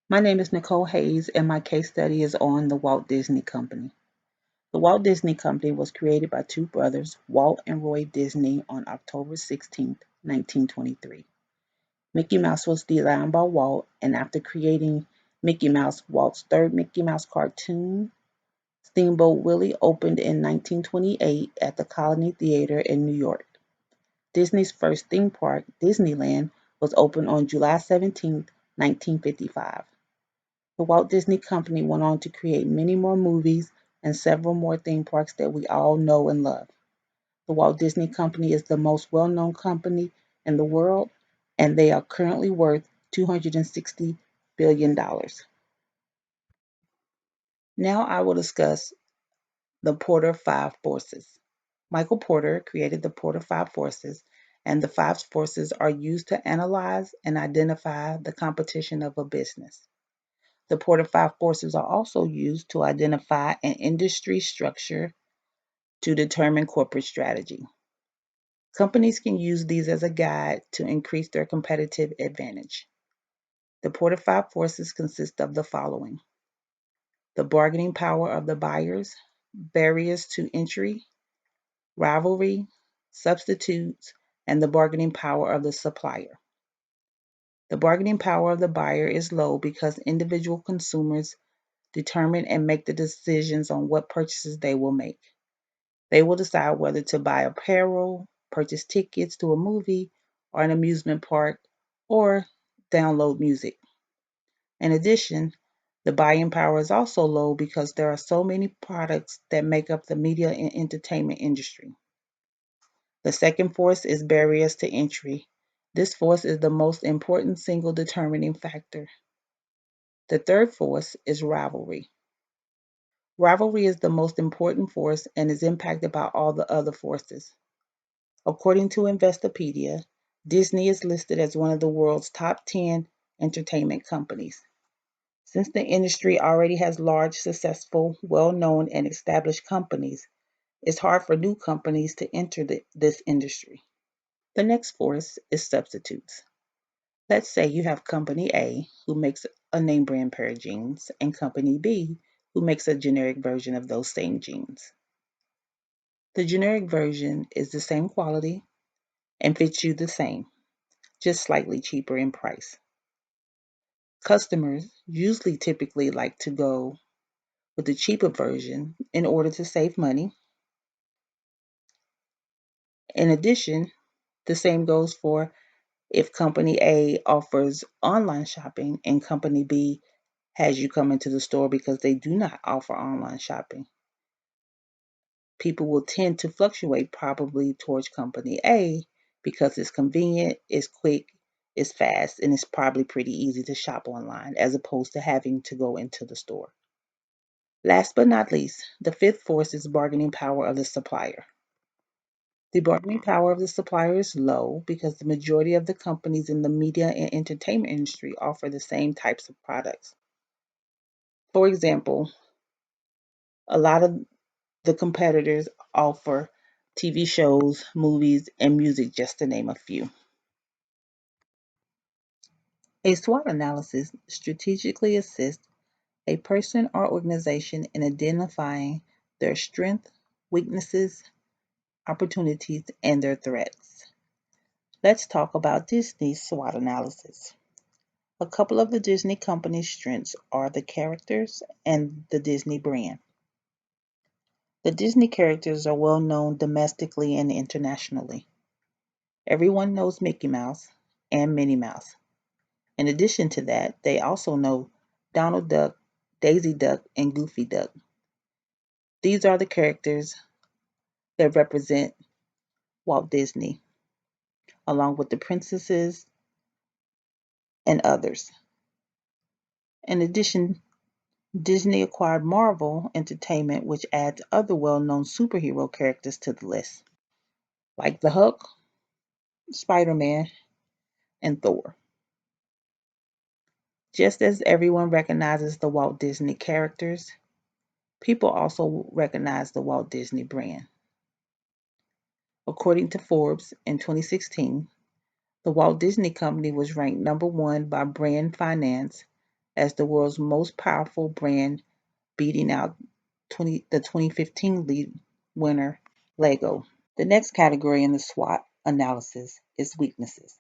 My name is Nicole Hayes, and my case study is on the Walt Disney Company. The Walt Disney Company was created by two brothers, Walt and Roy Disney, on October 16, 1923. Mickey Mouse was designed by Walt, and after creating Mickey Mouse, Walt's third Mickey Mouse cartoon, Steamboat Willie, opened in 1928 at the Colony Theater in New York. Disney's first theme park, Disneyland, was opened on July 17, 1955. The Walt Disney Company went on to create many more movies and several more theme parks that we all know and love. The Walt Disney Company is the most well known company in the world, and they are currently worth $260 billion. Now I will discuss the Porter Five Forces. Michael Porter created the Porter Five Forces, and the five forces are used to analyze and identify the competition of a business. The Porter Five Forces are also used to identify an industry structure to determine corporate strategy. Companies can use these as a guide to increase their competitive advantage. The Porter Five Forces consist of the following: the bargaining power of the buyers, barriers to entry, rivalry, substitutes, and the bargaining power of the supplier. The bargaining power of the buyer is low because individual consumers determine and make the decisions on what purchases they will make. They will decide whether to buy apparel, purchase tickets to a movie or an amusement park, or download music. In addition, the buying power is also low because there are so many products that make up the media and entertainment industry. The second force is barriers to entry. This force is the most important single determining factor. The third force is rivalry. Rivalry is the most important force and is impacted by all the other forces. According to Investopedia, Disney is listed as one of the world's top 10 entertainment companies. Since the industry already has large, successful, well known, and established companies, it's hard for new companies to enter this industry. The next force is substitutes. Let's say you have Company A, who makes a name brand pair of jeans, and Company B, who makes a generic version of those same jeans. The generic version is the same quality and fits you the same, just slightly cheaper in price. Customers usually typically like to go with the cheaper version in order to save money. In addition, the same goes for if Company A offers online shopping and Company B has you come into the store because they do not offer online shopping. People will tend to fluctuate probably towards Company A because it's convenient, it's quick, it's fast, and it's probably pretty easy to shop online as opposed to having to go into the store. Last but not least, the fifth force is bargaining power of the supplier. The bargaining power of the supplier is low because the majority of the companies in the media and entertainment industry offer the same types of products. For example, a lot of the competitors offer TV shows, movies, and music, just to name a few. A SWOT analysis strategically assists a person or organization in identifying their strengths, weaknesses, opportunities, and their threats. Let's talk about Disney's SWOT analysis. A couple of the Disney company's strengths are the characters and the Disney brand. The Disney characters are well known domestically and internationally. Everyone knows Mickey Mouse and Minnie Mouse. In addition to that, they also know Donald Duck, Daisy Duck, and Goofy Duck. These are the characters that represent Walt Disney, along with the princesses and others. In addition, Disney acquired Marvel Entertainment, which adds other well known superhero characters to the list, like the Hulk, Spider Man, and Thor. Just as everyone recognizes the Walt Disney characters, people also recognize the Walt Disney brand. According to Forbes in 2016, the Walt Disney Company was ranked number one by Brand Finance as the world's most powerful brand, beating out the 2015 lead winner, Lego. The next category in the SWOT analysis is weaknesses.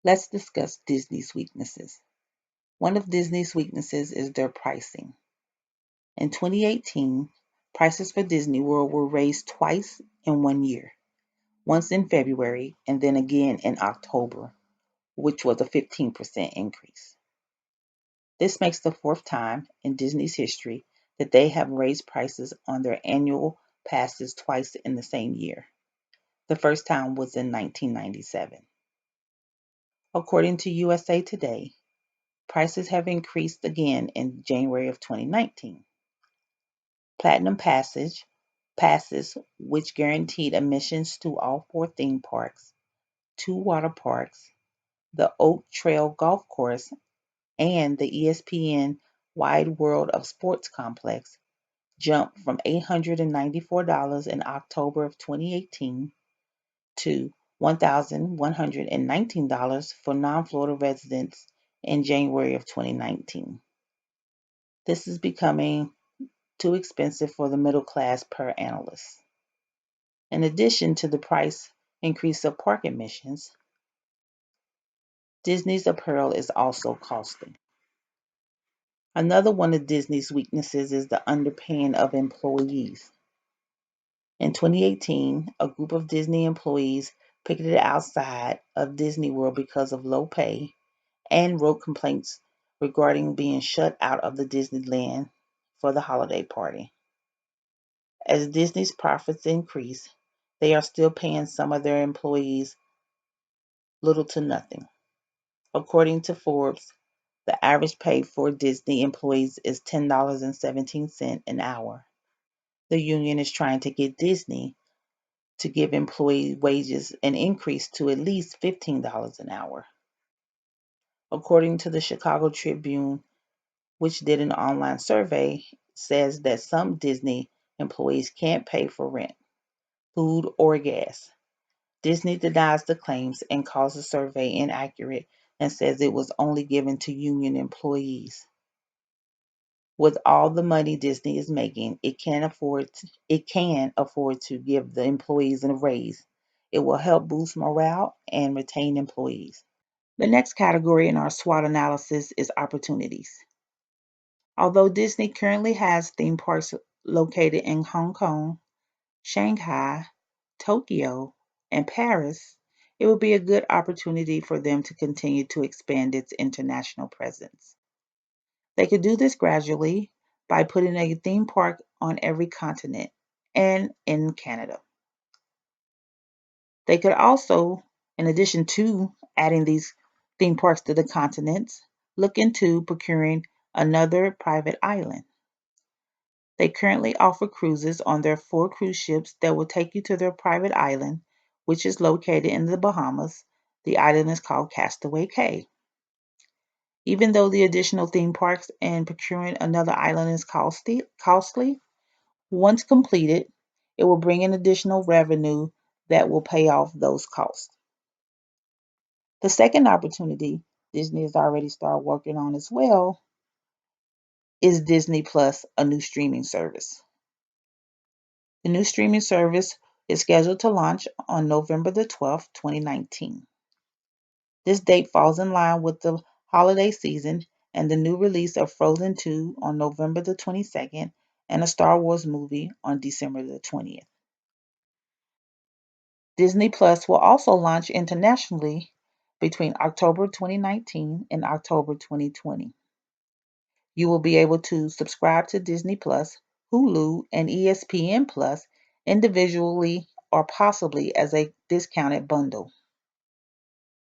Let's discuss Disney's weaknesses. One of Disney's weaknesses is their pricing. In 2018, prices for Disney World were raised twice in one year, once in February and then again in October, which was a 15% increase. This makes the fourth time in Disney's history that they have raised prices on their annual passes twice in the same year. The first time was in 1997. According to USA Today, prices have increased again in January of 2019. Platinum passes, which guaranteed admissions to all four theme parks, two water parks, the Oak Trail Golf Course, and the ESPN Wide World of Sports Complex, jumped from $894 in October of 2018 to $1,119 for non-Florida residents in January of 2019. This is becoming too expensive for the middle class per analyst. In addition to the price increase of park admissions, Disney's apparel is also costly. Another one of Disney's weaknesses is the underpaying of employees. In 2018, a group of Disney employees picketed outside of Disney World because of low pay and wrote complaints regarding being shut out of the Disneyland for the holiday party. As Disney's profits increase, they are still paying some of their employees little to nothing. According to Forbes, the average pay for Disney employees is $10.17 an hour. The union is trying to get Disney to give employee wages an increase to at least $15 an hour. According to the Chicago Tribune, which did an online survey, says that some Disney employees can't pay for rent, food, or gas. Disney denies the claims and calls the survey inaccurate and says it was only given to union employees. With all the money Disney is making, it can afford to give the employees a raise. It will help boost morale and retain employees. The next category in our SWOT analysis is opportunities. Although Disney currently has theme parks located in Hong Kong, Shanghai, Tokyo, and Paris, it would be a good opportunity for them to continue to expand its international presence. They could do this gradually by putting a theme park on every continent and in Canada. They could also, in addition to adding these theme parks to the continents, look into procuring another private island. They currently offer cruises on their 4 cruise ships that will take you to their private island, which is located in the Bahamas. The island is called Castaway Cay. Even though the additional theme parks and procuring another island is costly, once completed, it will bring in additional revenue that will pay off those costs. The second opportunity Disney has already started working on as well is Disney Plus, a new streaming service. The new streaming service is scheduled to launch on November the 12th, 2019. This date falls in line with the holiday season and the new release of Frozen 2 on November the 22nd and a Star Wars movie on December the 20th. Disney Plus will also launch internationally between October 2019 and October 2020. You will be able to subscribe to Disney Plus, Hulu, and ESPN Plus individually or possibly as a discounted bundle.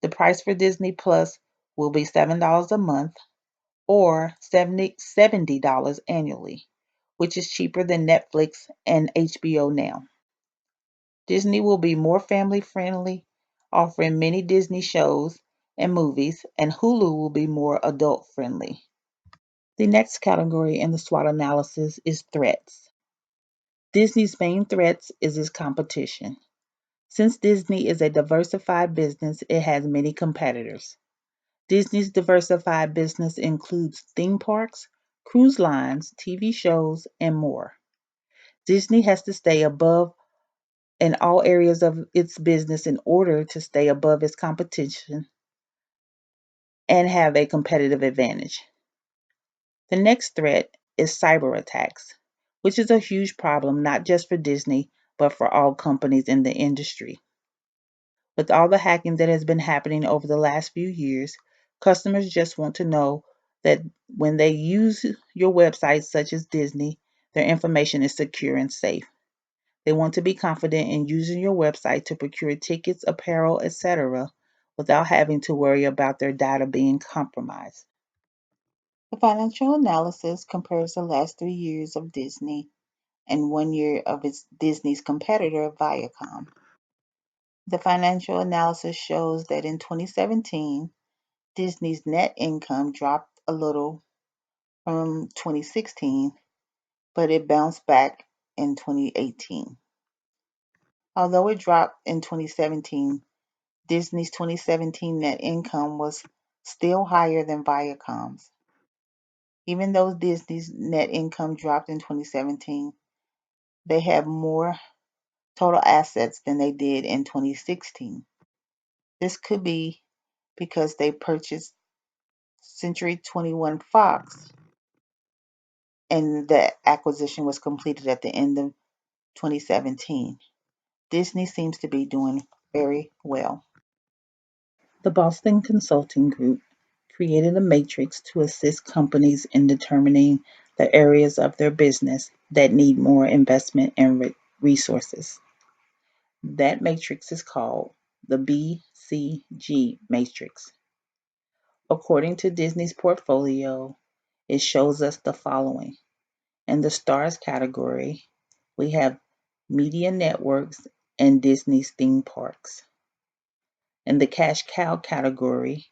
The price for Disney Plus will be $7 a month or $70 annually, which is cheaper than Netflix and HBO now. Disney will be more family friendly, offering many Disney shows and movies, and Hulu will be more adult friendly. The next category in the SWOT analysis is threats. Disney's main threats is its competition. Since Disney is a diversified business, it has many competitors. Disney's diversified business includes theme parks, cruise lines, TV shows, and more. Disney has to stay above in all areas of its business in order to stay above its competition and have a competitive advantage. The next threat is cyber attacks, which is a huge problem not just for Disney, but for all companies in the industry. With all the hacking that has been happening over the last few years, customers just want to know that when they use your website, such as Disney, their information is secure and safe. They want to be confident in using your website to procure tickets, apparel, etc., without having to worry about their data being compromised. The financial analysis compares the last 3 years of Disney and 1 year of its Disney's competitor, Viacom. The financial analysis shows that in 2017, Disney's net income dropped a little from 2016, but it bounced back in 2018. Although it dropped in 2017, Disney's 2017 net income was still higher than Viacom's. Even though Disney's net income dropped in 2017, they have more total assets than they did in 2016. This could be because they purchased Century 21 Fox and the acquisition was completed at the end of 2017. Disney seems to be doing very well. The Boston Consulting Group created a matrix to assist companies in determining the areas of their business that need more investment and resources. That matrix is called the BCG matrix. According to Disney's portfolio, it shows us the following. In the stars category, we have media networks and Disney's theme parks. In the cash cow category,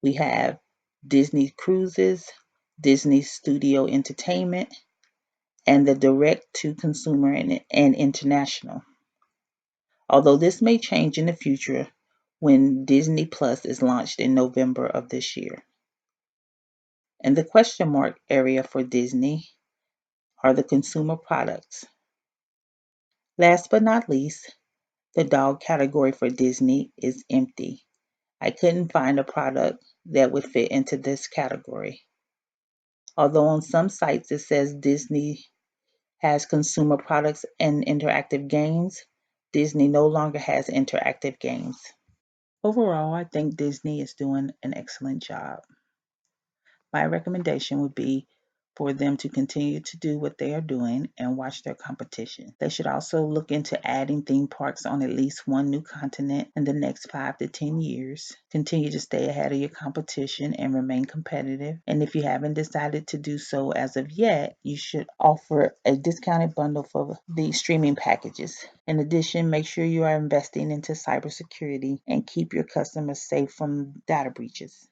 we have Disney Cruises, Disney Studio Entertainment, and the direct to consumer and international. Although this may change in the future when Disney Plus is launched in November of this year. In the question mark area for Disney are the consumer products. Last but not least, the dog category for Disney is empty. I couldn't find a product that would fit into this category. Although on some sites it says Disney has consumer products and interactive games, Disney no longer has interactive games. Overall, I think Disney is doing an excellent job. My recommendation would be for them to continue to do what they are doing and watch their competition. They should also look into adding theme parks on at least one new continent in the next 5 to 10 years. Continue to stay ahead of your competition and remain competitive. And if you haven't decided to do so as of yet, you should offer a discounted bundle for the streaming packages. In addition, make sure you are investing into cybersecurity and keep your customers safe from data breaches.